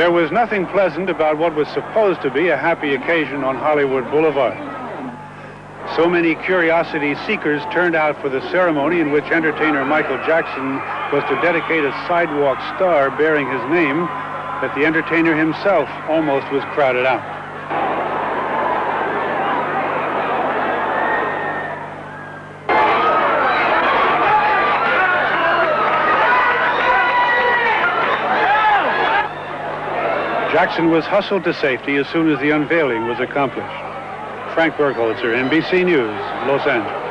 There was nothing pleasant about what was supposed to be a happy occasion on Hollywood Boulevard. So many curiosity seekers turned out for the ceremony in which entertainer Michael Jackson was to dedicate a sidewalk star bearing his name that the entertainer himself almost was crowded out. Jackson was hustled to safety as soon as the unveiling was accomplished. Frank Bergholzer, NBC News, Los Angeles.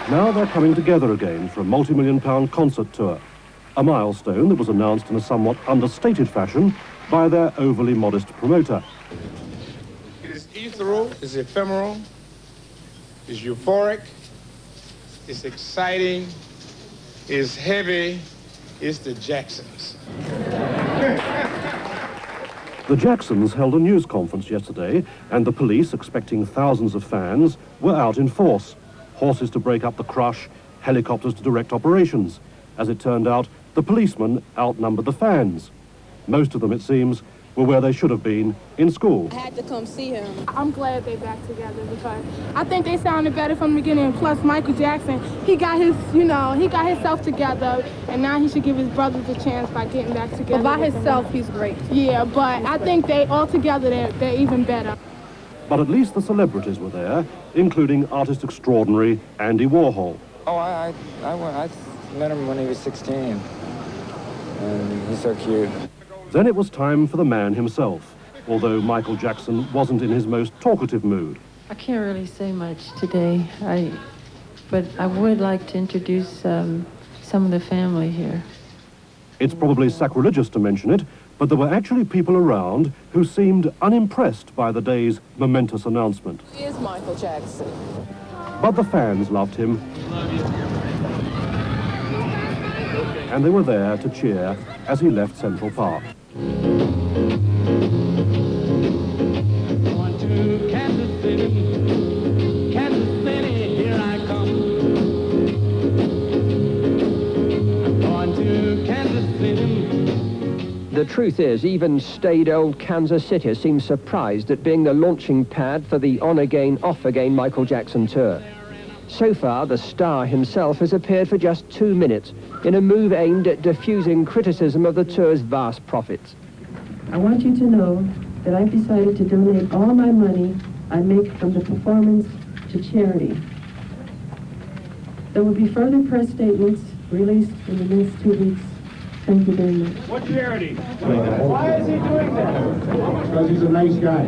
Now they're coming together again for a multi-million-pound concert tour, a milestone that was announced in a somewhat understated fashion by their overly modest promoter. It is ethereal, it's ephemeral, it's euphoric, it's exciting, it's heavy, it's the Jacksons. The Jacksons held a news conference yesterday, and the police, expecting thousands of fans, were out in force. Horses to break up the crush, helicopters to direct operations. As it turned out, the policemen outnumbered the fans. Most of them, it seems, were where they should have been, in school. I had to come see him. I'm glad they're back together because I think they sounded better from the beginning. Plus, Michael Jackson, he got his, he got himself together, and now he should give his brothers a chance by getting back together. But by himself, he's great. Yeah, but I think they all together, they're even better. But at least the celebrities were there, including artist extraordinary Andy Warhol. Oh, I met him when he was 16, and he's so cute. Then it was time for the man himself, although Michael Jackson wasn't in his most talkative mood. I can't really say much today, but I would like to introduce some of the family here. It's probably sacrilegious to mention it, but there were actually people around who seemed unimpressed by the day's momentous announcement. He is Michael Jackson. But the fans loved him. And they were there to cheer as he left Central Park. Going to Kansas City, here I come. I'm going to Kansas City. The truth is, even staid old Kansas City seems surprised at being the launching pad for the on-again, off-again Michael Jackson tour. So far, the star himself has appeared for just 2 minutes in a move aimed at diffusing criticism of the tour's vast profits. I want you to know that I've decided to donate all my money I make from the performance to charity. There will be further press statements released in the next 2 weeks. Thank you very much. What charity? Why is he doing that? Because he's a nice guy.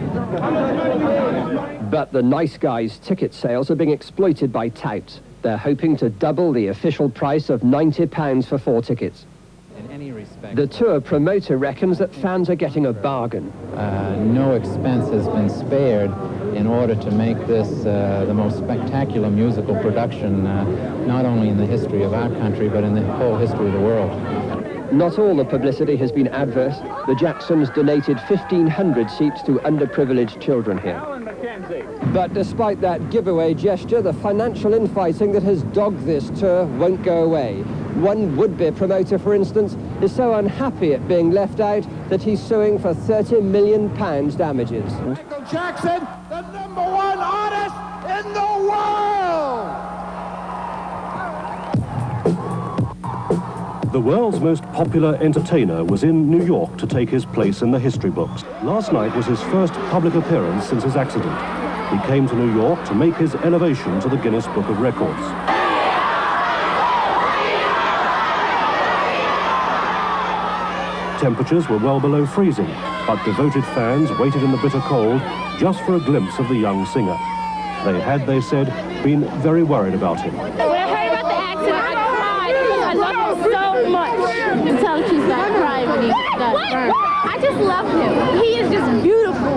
But the nice guys' ticket sales are being exploited by touts. They're hoping to double the official price of £90 for 4 tickets. In any respect, the tour promoter reckons that fans are getting a bargain. No expense has been spared in order to make this the most spectacular musical production, not only in the history of our country, but in the whole history of the world. Not all the publicity has been adverse. The Jacksons donated 1,500 seats to underprivileged children here. But despite that giveaway gesture, the financial infighting that has dogged this tour won't go away. One would-be promoter, for instance, is so unhappy at being left out that he's suing for £30 million damages. Michael Jackson, the #1 artist in the world! The world's most popular entertainer was in New York to take his place in the history books. Last night was his first public appearance since his accident. He came to New York to make his elevation to the Guinness Book of Records. Temperatures were well below freezing, but devoted fans waited in the bitter cold just for a glimpse of the young singer. They had, they said, been very worried about him. When I heard about the accident, I cried because I love him so much. You can tell she's not crying when he got burned. I just love him. He is just beautiful.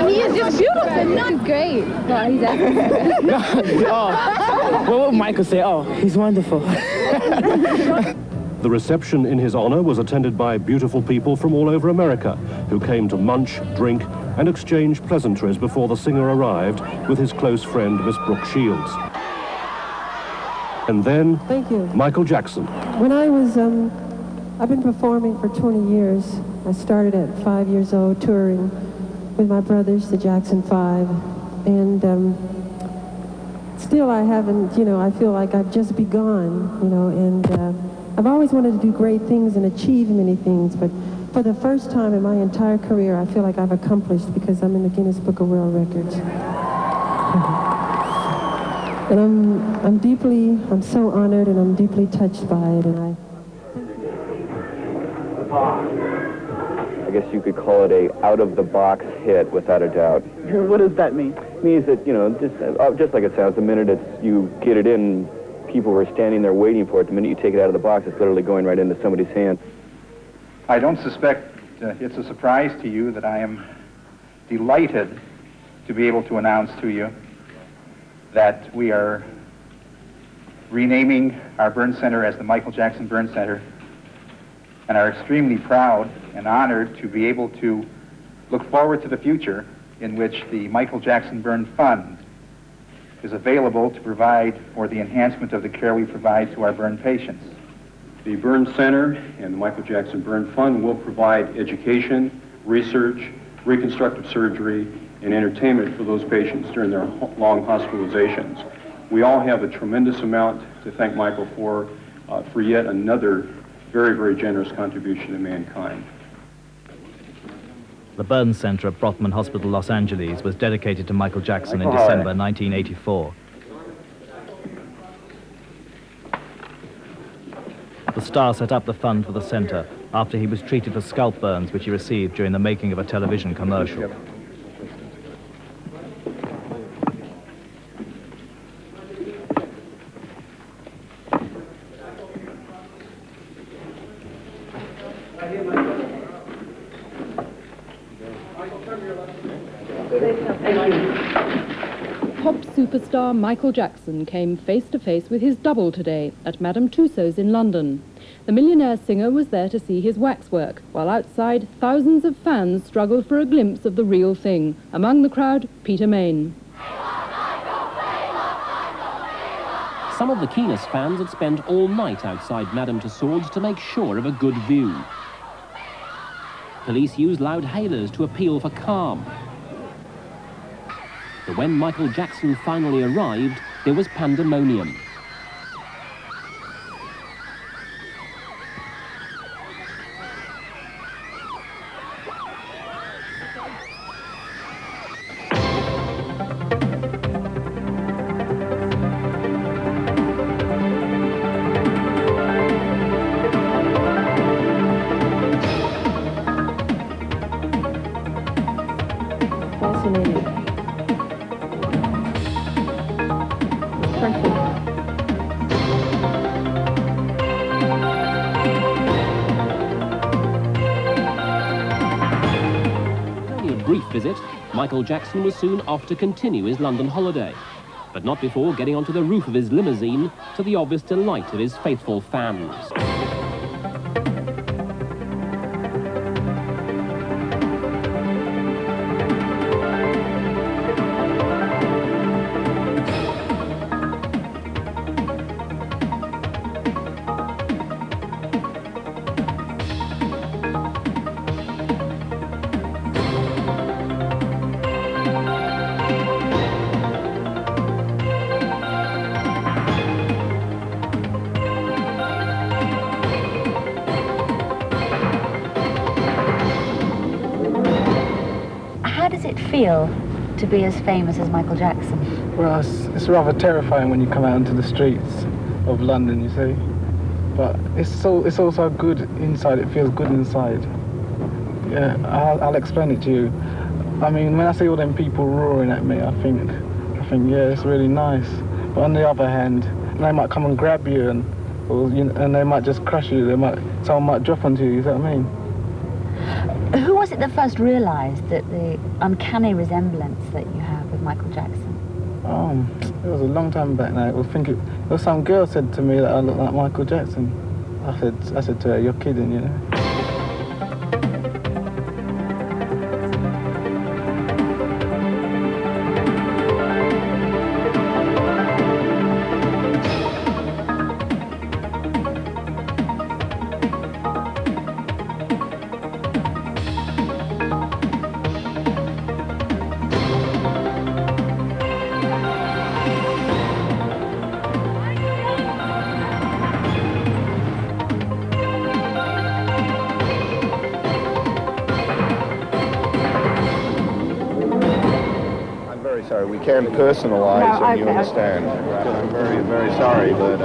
He is just beautiful. He's great. No, he's actually what would Michael say? Oh, he's wonderful. The reception in his honor was attended by beautiful people from all over America who came to munch, drink, and exchange pleasantries before the singer arrived with his close friend, Miss Brooke Shields. And then, Thank you. Michael Jackson. When I was I've been performing for 20 years. I started at 5 years old touring with my brothers, the Jackson Five, and still I haven't, I feel like I've just begun, and I've always wanted to do great things and achieve many things, but for the first time in my entire career, I feel like I've accomplished because I'm in the Guinness Book of World Records. And I'm so honored and I'm deeply touched by it, and I guess you could call it a out-of-the-box hit, without a doubt. What does that mean? It means that, just like it sounds, the minute you get it in, people were standing there waiting for it. The minute you take it out of the box, it's literally going right into somebody's hand. I don't suspect it's a surprise to you that I am delighted to be able to announce to you that we are renaming our burn center as the Michael Jackson Burn Center, and are extremely proud and honored to be able to look forward to the future in which the Michael Jackson Burn Fund is available to provide for the enhancement of the care we provide to our burn patients. The Burn Center and the Michael Jackson Burn Fund will provide education, research, reconstructive surgery, and entertainment for those patients during their long hospitalizations. We all have a tremendous amount to thank Michael for yet another very, very generous contribution to mankind. The burn center at Brockman Hospital, Los Angeles, was dedicated to Michael Jackson in December 1984. The star set up the fund for the center after he was treated for scalp burns which he received during the making of a television commercial. Pop superstar Michael Jackson came face-to-face with his double today at Madam Tussauds in London. The millionaire singer was there to see his waxwork, while outside, thousands of fans struggled for a glimpse of the real thing. Among the crowd, Peter Main. Some of the keenest fans had spent all night outside Madam Tussauds to make sure of a good view. Police used loud hailers to appeal for calm. But when Michael Jackson finally arrived, there was pandemonium. fascinating. Brief visit, Michael Jackson was soon off to continue his London holiday, but not before getting onto the roof of his limousine to the obvious delight of his faithful fans. How does it feel to be as famous as Michael Jackson? Well, it's rather terrifying when you come out into the streets of London, you see. But it's also good inside. It feels good inside. Yeah, I'll explain it to you. I mean, when I see all them people roaring at me, I think, yeah, it's really nice. But on the other hand, they might come and grab you, and they might just crush you. Someone might drop onto you. You know what I mean? Who was it that first realised that the uncanny resemblance that you have with Michael Jackson? It was a long time back now. It was some girl said to me that I look like Michael Jackson. I said to her, "You're kidding, you know." very sorry. We can't personalize, and you understand. I'm very, very sorry, but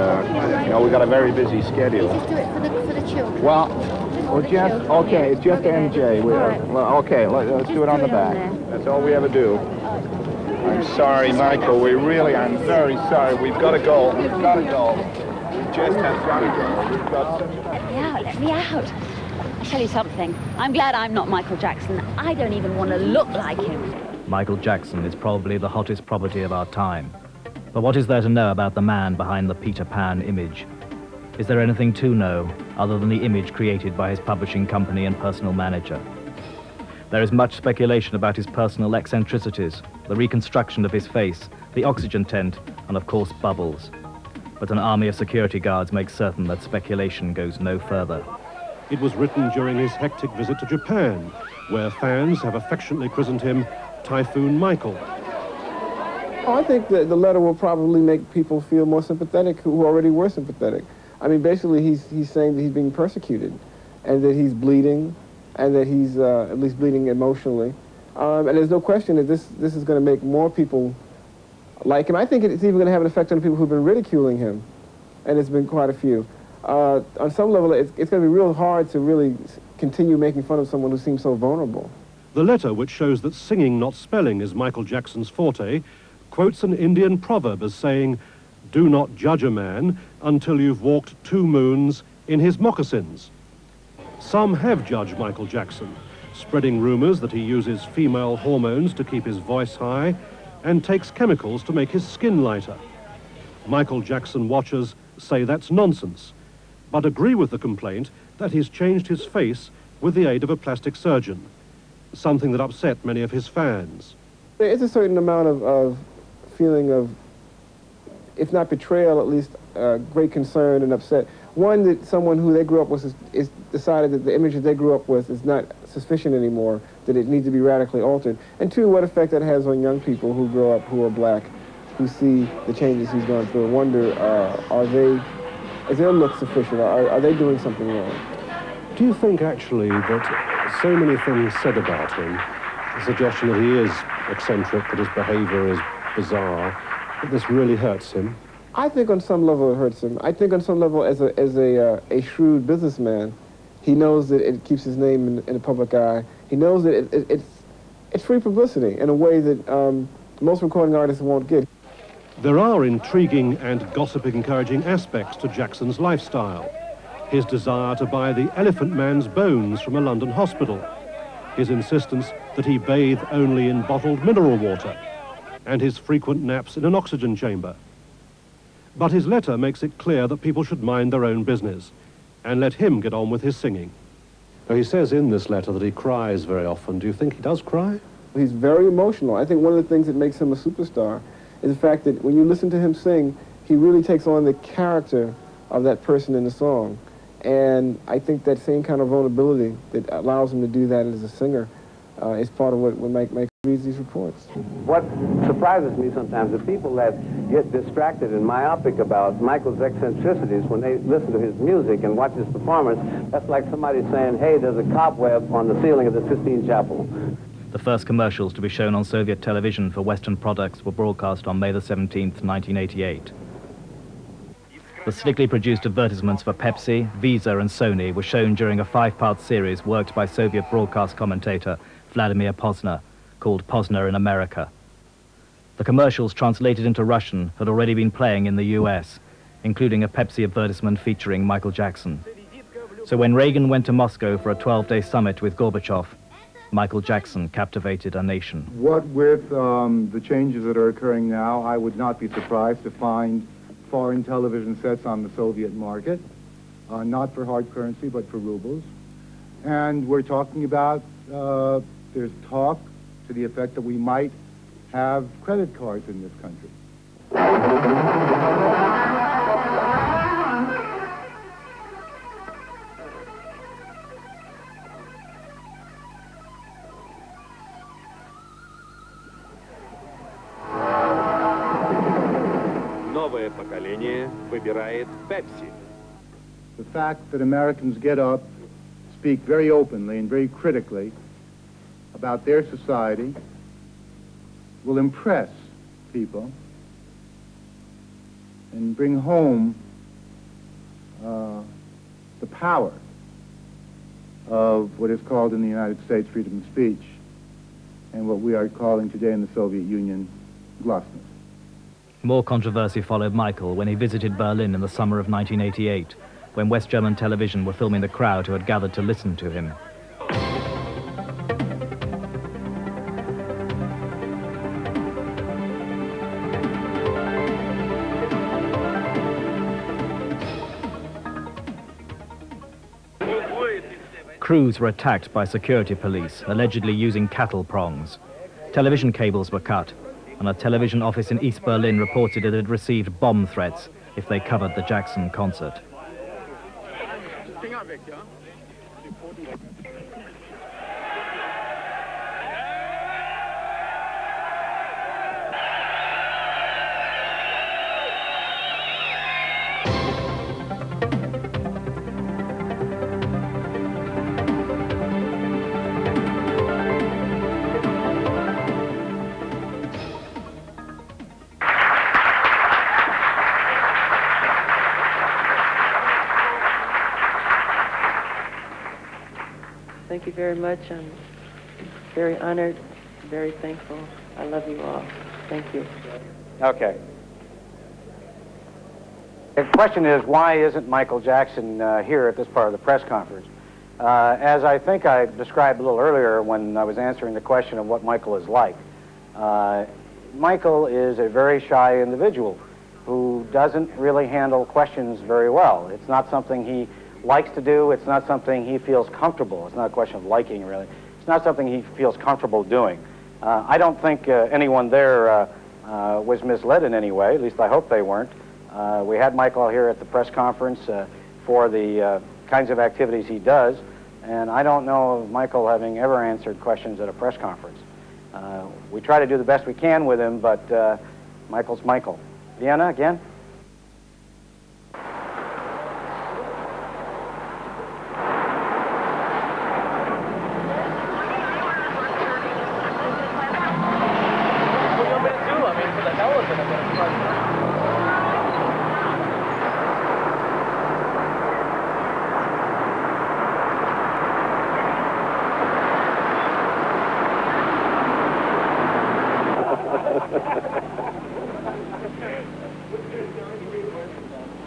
you know, we got a very busy schedule. Just do it for the children. Well, okay, it's just MJ. Well, okay, let's do it on the back. That's all we ever do. I'm sorry, Michael. I'm very sorry. We've got to go. We've got to go. We just have got to go. We've got to... Let me out. I'll tell you something. I'm glad I'm not Michael Jackson. I don't even want to look like him. Michael Jackson is probably the hottest property of our time. But what is there to know about the man behind the Peter Pan image? Is there anything to know other than the image created by his publishing company and personal manager? There is much speculation about his personal eccentricities, the reconstruction of his face, the oxygen tent, and of course bubbles. But an army of security guards makes certain that speculation goes no further. It was written during his hectic visit to Japan, where fans have affectionately christened him Typhoon Michael. Oh, I think that the letter will probably make people feel more sympathetic who already were sympathetic. I mean, basically, he's saying that he's being persecuted, and that he's bleeding, and that he's at least bleeding emotionally. And there's no question that this is going to make more people like him. I think it's even going to have an effect on the people who've been ridiculing him, and it's been quite a few. On some level, it's going to be real hard to really continue making fun of someone who seems so vulnerable. The letter, which shows that singing, not spelling, is Michael Jackson's forte, quotes an Indian proverb as saying, "Do not judge a man until you've walked 2 moons in his moccasins." Some have judged Michael Jackson, spreading rumors that he uses female hormones to keep his voice high and takes chemicals to make his skin lighter. Michael Jackson watchers say that's nonsense, but agree with the complaint that he's changed his face with the aid of a plastic surgeon, something that upset many of his fans. There is a certain amount of feeling of, if not betrayal, at least great concern and upset. One, that someone who they grew up with is decided that the image that they grew up with is not sufficient anymore, that it needs to be radically altered. And 2, what effect that has on young people who grow up who are black, who see the changes he's gone through, and wonder, is their look sufficient? Are they doing something wrong? Do you think, actually, that so many things said about him, the suggestion that he is eccentric, that his behavior is bizarre, that this really hurts him? I think on some level it hurts him. I think on some level, as a shrewd businessman, he knows that it keeps his name in the public eye. He knows that it's free publicity in a way that most recording artists won't get. There are intriguing and gossip-encouraging aspects to Jackson's lifestyle. His desire to buy the Elephant Man's bones from a London hospital, his insistence that he bathe only in bottled mineral water, and his frequent naps in an oxygen chamber. But his letter makes it clear that people should mind their own business and let him get on with his singing. Now, he says in this letter that he cries very often. Do you think he does cry? He's very emotional. I think one of the things that makes him a superstar is the fact that when you listen to him sing, he really takes on the character of that person in the song. And I think that same kind of vulnerability that allows him to do that as a singer is part of what Mike reads these reports. What surprises me sometimes is people that get distracted and myopic about Michael's eccentricities when they listen to his music and watch his performance. That's like somebody saying, hey, there's a cobweb on the ceiling of the Sistine Chapel. The first commercials to be shown on Soviet television for Western products were broadcast on May the 17th, 1988. The slickly produced advertisements for Pepsi, Visa and Sony were shown during a 5-part series worked by Soviet broadcast commentator Vladimir Posner, called Posner in America. The commercials translated into Russian had already been playing in the US, including a Pepsi advertisement featuring Michael Jackson. So when Reagan went to Moscow for a 12-day summit with Gorbachev, Michael Jackson captivated a nation. What with the changes that are occurring now, I would not be surprised to find foreign television sets on the Soviet market, not for hard currency, but for rubles. And we're talking about, there's talk to the effect that we might have credit cards in this country. Новое поколение выбирает Pepsi. The fact that Americans get up, speak very openly and very critically about their society, will impress people and bring home the power of what is called in the United States freedom of speech and what we are calling today in the Soviet Union glasnost. More controversy followed Michael when he visited Berlin in the summer of 1988, when West German television were filming the crowd who had gathered to listen to him. Crews were attacked by security police, allegedly using cattle prongs. Television cables were cut, and a television office in East Berlin reported it had received bomb threats if they covered the Jackson concert. Thank you very much. I'm very honored, very thankful. I love you all. Thank you. Okay. The question is, why isn't Michael Jackson here at this part of the press conference? As I think I described a little earlier when I was answering the question of what Michael is like, Michael is a very shy individual who doesn't really handle questions very well. It's not something he likes to do. It's not something he feels comfortable. It's not a question of liking, really. It's not something he feels comfortable doing. I don't think anyone there was misled in any way. At least I hope they weren't. We had Michael here at the press conference for the kinds of activities he does, and I don't know of Michael having ever answered questions at a press conference. We try to do the best we can with him, but Michael's Michael. Vienna, again?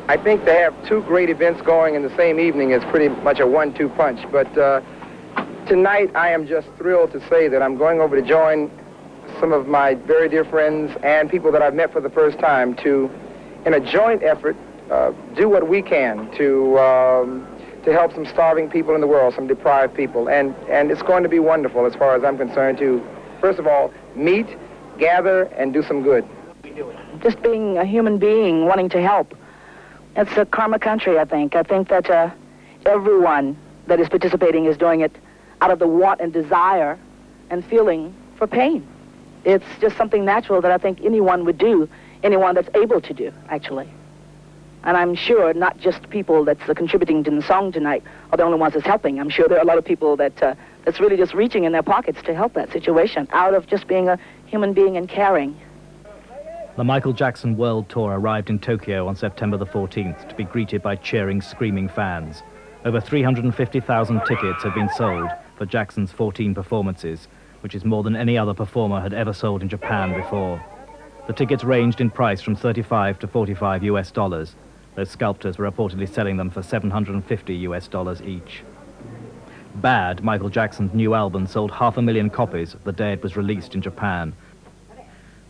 I think to have two great events going in the same evening is pretty much a 1-2 punch. But tonight I am just thrilled to say that I'm going over to join some of my very dear friends and people that I've met for the first time to, in a joint effort, do what we can to help some starving people in the world, some deprived people. And it's going to be wonderful as far as I'm concerned to, first of all, meet, gather, and do some good. Just being a human being, wanting to help. It's a karma country, I think. I think that everyone that is participating is doing it out of the want and desire and feeling for pain. It's just something natural that I think anyone would do, anyone that's able to do, actually. And I'm sure not just people that's contributing to the song tonight are the only ones that's helping. I'm sure there are a lot of people that that's really just reaching in their pockets to help that situation out of just being a human being and caring. The Michael Jackson World Tour arrived in Tokyo on September the 14th to be greeted by cheering, screaming fans. Over 350,000 tickets have been sold for Jackson's 14 performances, which is more than any other performer had ever sold in Japan before. The tickets ranged in price from $35 to $45 US. Those sculptors were reportedly selling them for $750 US each. Bad, Michael Jackson's new album, sold 500,000 copies the day it was released in Japan.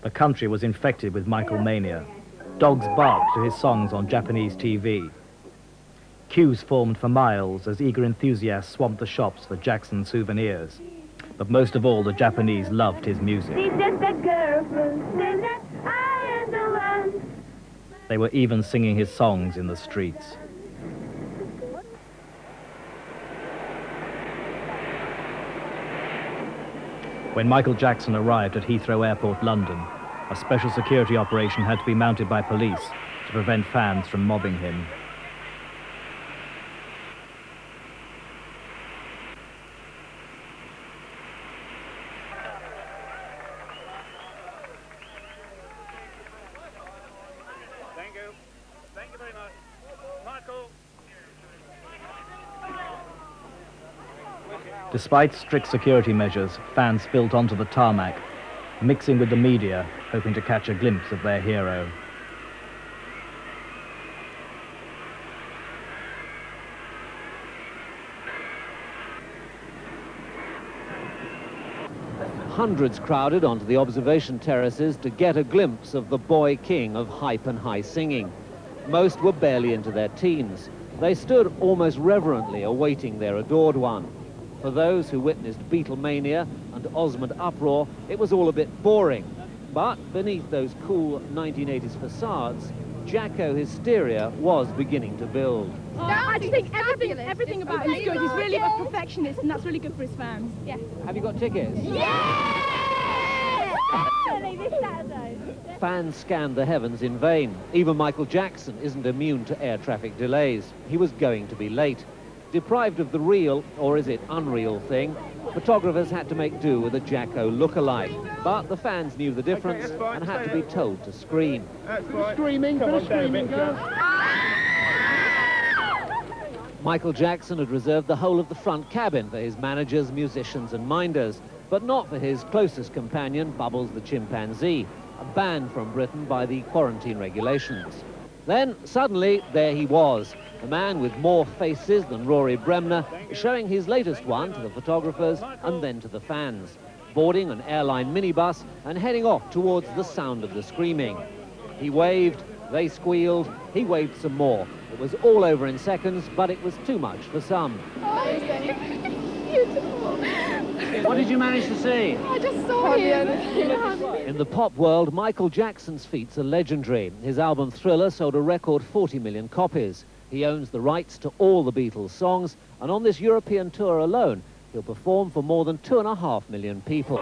The country was infected with Michael mania. Dogs barked to his songs on Japanese TV. Queues formed for miles as eager enthusiasts swamped the shops for Jackson souvenirs. But most of all, the Japanese loved his music. They were even singing his songs in the streets. When Michael Jackson arrived at Heathrow Airport, London, a special security operation had to be mounted by police to prevent fans from mobbing him. Despite strict security measures, fans spilt onto the tarmac, mixing with the media, hoping to catch a glimpse of their hero. Hundreds crowded onto the observation terraces to get a glimpse of the boy king of hype and high singing. Most were barely into their teens. They stood almost reverently awaiting their adored one. For those who witnessed Beatlemania and Osmond uproar, it was all a bit boring. But beneath those cool 1980s facades, Jacko hysteria was beginning to build. I just think everything about him is good. He's really a perfectionist, and that's really good for his fans. Yeah. Have you got tickets? Yeah! This Saturday. Fans scanned the heavens in vain. Even Michael Jackson isn't immune to air traffic delays. He was going to be late. Deprived of the real, or is it unreal thing, photographers had to make do with a Jacko look-alike. But the fans knew the difference and had to be told to scream. Screaming, girl. Michael Jackson had reserved the whole of the front cabin for his managers, musicians and minders, but not for his closest companion, Bubbles the chimpanzee, banned from Britain by the quarantine regulations. Then, suddenly, there he was, a man with more faces than Rory Bremner, showing his latest one to the photographers and then to the fans, boarding an airline minibus and heading off towards the sound of the screaming. He waved, they squealed, he waved some more. It was all over in seconds, but it was too much for some. What did you manage to see? I just saw him. In the pop world, Michael Jackson's feats are legendary. His album Thriller sold a record 40 million copies. He owns the rights to all the Beatles songs, and on this European tour alone, he'll perform for more than 2.5 million people.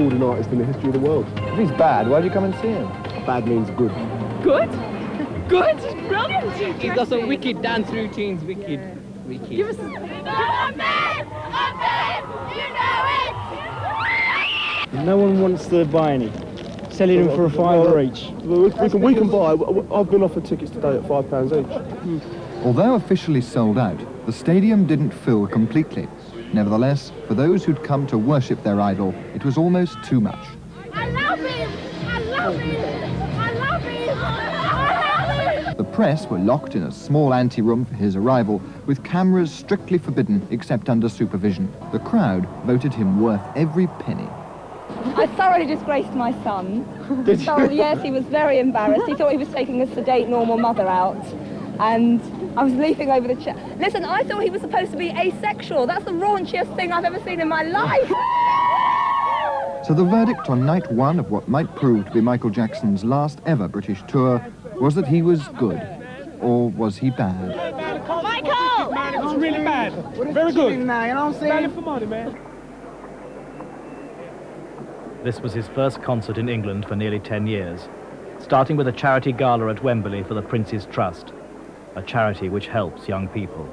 An artist in the history of the world. If he's bad, why'd you come and see him? Bad means good. Good? Good? Brilliant! He does some wicked dance routines, wicked. Give us a... No one wants to buy any. Selling them for $5 each. We can buy. I've been offered tickets today at £5 each. Although officially sold out, the stadium didn't fill completely. Nevertheless, for those who'd come to worship their idol, it was almost too much. I love him! I love him! I love him! I love him! The press were locked in a small ante-room for his arrival, with cameras strictly forbidden except under supervision. The crowd voted him worth every penny. I thoroughly disgraced my son. Did you? So, yes, he was very embarrassed. He thought he was taking a sedate, normal mother out. And I was leaping over the chair. Listen, I thought he was supposed to be asexual. That's the raunchiest thing I've ever seen in my life. So the verdict on night one of what might prove to be Michael Jackson's last ever British tour was that he was good. Or was he bad? Michael! Man, it was really bad. Very good. Now, you know what I'm saying? For money, man. This was his first concert in England for nearly 10 years, starting with a charity gala at Wembley for the Prince's Trust, a charity which helps young people.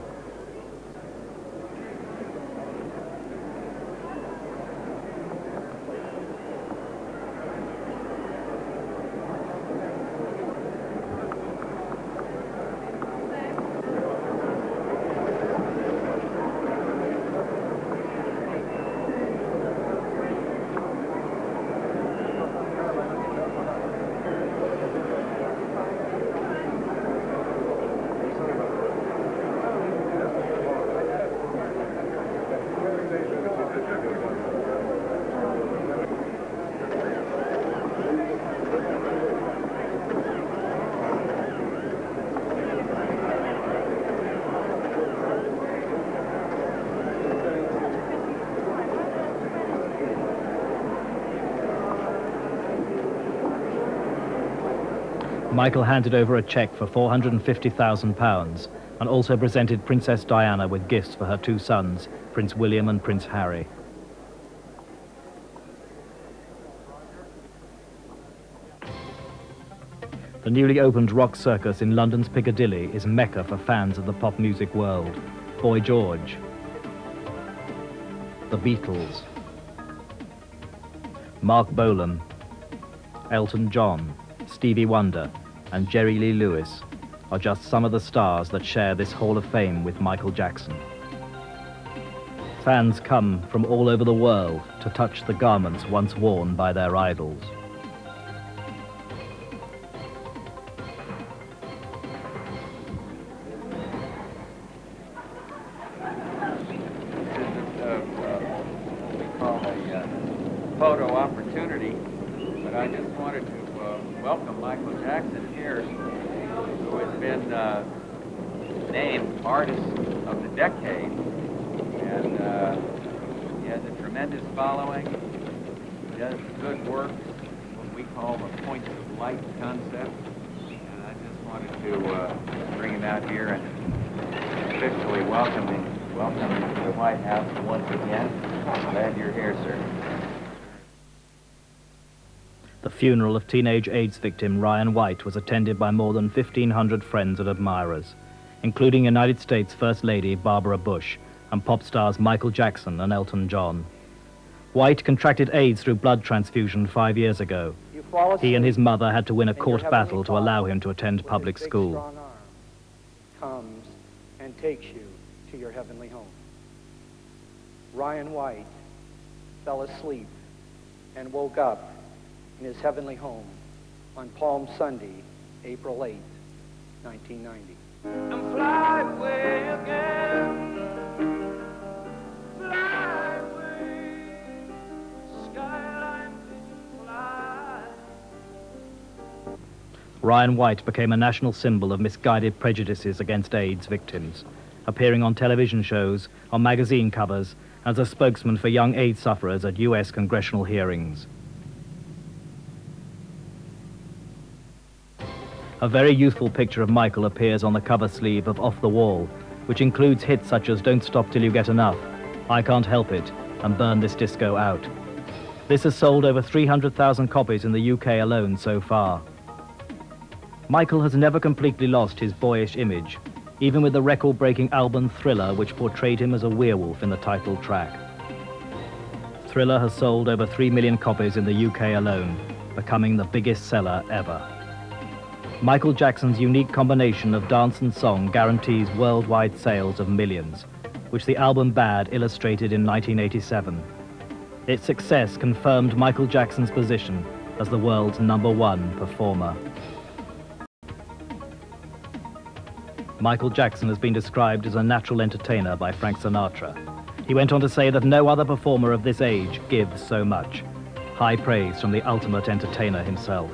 Michael handed over a cheque for £450,000, and also presented Princess Diana with gifts for her 2 sons, Prince William and Prince Harry. The newly opened Rock Circus in London's Piccadilly is Mecca for fans of the pop music world. Boy George, the Beatles, Mark Bolan, Elton John, Stevie Wonder, and Jerry Lee Lewis are just some of the stars that share this Hall of Fame with Michael Jackson. Fans come from all over the world to touch the garments once worn by their idols. Photo opportunity, but I just wanted to welcome Michael Jackson here, who has been named Artist of the Decade, and he has a tremendous following. He does good work, what we call the points of light concept, and I just wanted to bring him out here and officially welcome him to the White House once again. Glad you're here, sir. The funeral of teenage AIDS victim Ryan White was attended by more than 1,500 friends and admirers, including United States First Lady Barbara Bush and pop stars Michael Jackson and Elton John. White contracted AIDS through blood transfusion 5 years ago. He and his mother had to win a court battle to allow him to attend public school. Comes and takes you to your heavenly home. Ryan White fell asleep and woke up in his heavenly home on Palm Sunday, April 8, 1990. And fly away again, fly away, skyline can fly. Ryan White became a national symbol of misguided prejudices against AIDS victims, appearing on television shows, on magazine covers, as a spokesman for young AIDS sufferers at US congressional hearings. A very youthful picture of Michael appears on the cover sleeve of Off the Wall, which includes hits such as Don't Stop Till You Get Enough, I Can't Help It, and Burn This Disco Out. This has sold over 300,000 copies in the UK alone so far. Michael has never completely lost his boyish image, even with the record-breaking album Thriller, which portrayed him as a werewolf in the title track. Thriller has sold over 3 million copies in the UK alone, becoming the biggest seller ever. Michael Jackson's unique combination of dance and song guarantees worldwide sales of millions, which the album Bad illustrated in 1987. Its success confirmed Michael Jackson's position as the world's #1 performer. Michael Jackson has been described as a natural entertainer by Frank Sinatra. He went on to say that no other performer of this age gives so much. High praise from the ultimate entertainer himself.